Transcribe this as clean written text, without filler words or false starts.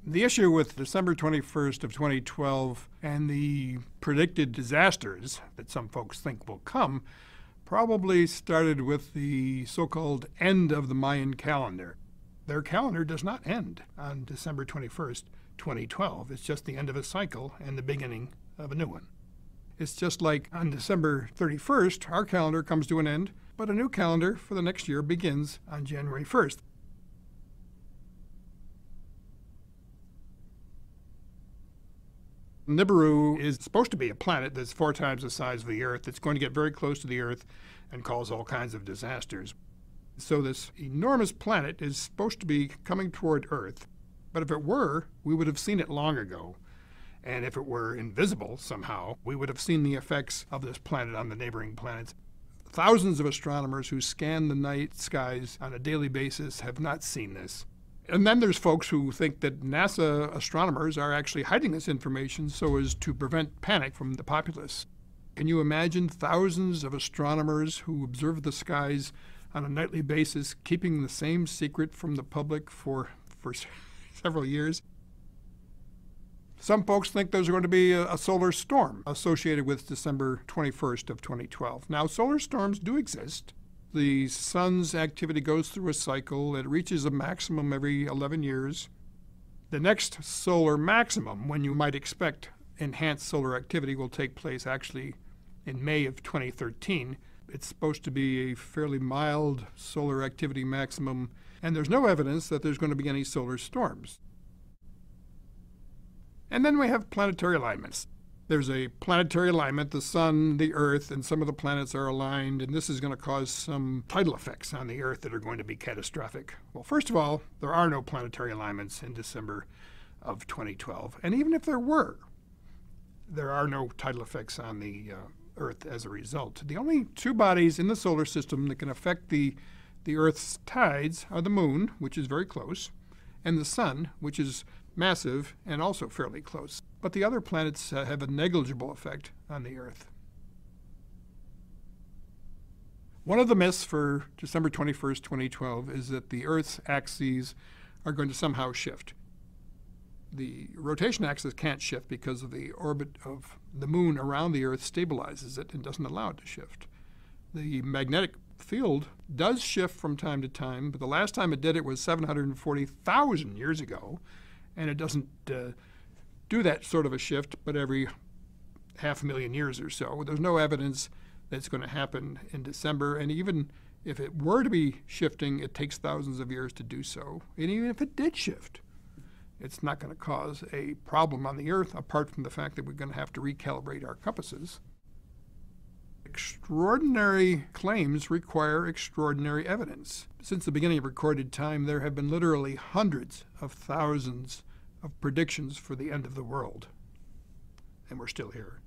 The issue with December 21st of 2012 and the predicted disasters that some folks think will come probably started with the so-called end of the Mayan calendar. Their calendar does not end on December 21st, 2012. It's just the end of a cycle and the beginning of a new one. It's just like on December 31st, our calendar comes to an end, but a new calendar for the next year begins on January 1st. NIBIRU is supposed to be a planet that's 4 times the size of the Earth. It's going to get very close to the Earth and cause all kinds of disasters. So this enormous planet is supposed to be coming toward Earth. But if it were, we would have seen it long ago. And if it were invisible somehow, we would have seen the effects of this planet on the neighboring planets. Thousands of astronomers who scan the night skies on a daily basis have not seen this. And then there's folks who think that NASA astronomers are actually hiding this information so as to prevent panic from the populace. Can you imagine thousands of astronomers who observe the skies on a nightly basis keeping the same secret from the public for several years? Some folks think there's going to be a solar storm associated with December 21st of 2012. Now, solar storms do exist. The sun's activity goes through a cycle. It reaches a maximum every 11 years. The next solar maximum, when you might expect enhanced solar activity, will take place actually in May of 2013. It's supposed to be a fairly mild solar activity maximum, and there's no evidence that there's going to be any solar storms. And then we have planetary alignments. There's a planetary alignment. The sun, the Earth, and some of the planets are aligned, and this is going to cause some tidal effects on the Earth that are going to be catastrophic. Well, first of all, there are no planetary alignments in December of 2012. And even if there were, there are no tidal effects on the Earth as a result. The only 2 bodies in the solar system that can affect the Earth's tides are the Moon, which is very close, and the Sun, which is massive and also fairly close. But the other planets have a negligible effect on the Earth. One of the myths for December 21st, 2012 is that the Earth's axes are going to somehow shift. The rotation axis can't shift because of the orbit of the Moon around the Earth stabilizes it and doesn't allow it to shift. The magnetic field does shift from time to time, but the last time it did it was 740,000 years ago, and it doesn't do that sort of a shift, but every 500,000 years or so. There's no evidence that it's going to happen in December, and even if it were to be shifting, it takes thousands of years to do so. And even if it did shift, it's not going to cause a problem on the Earth, apart from the fact that we're going to have to recalibrate our compasses. Extraordinary claims require extraordinary evidence. Since the beginning of recorded time, there have been literally hundreds of thousands of predictions for the end of the world, and we're still here.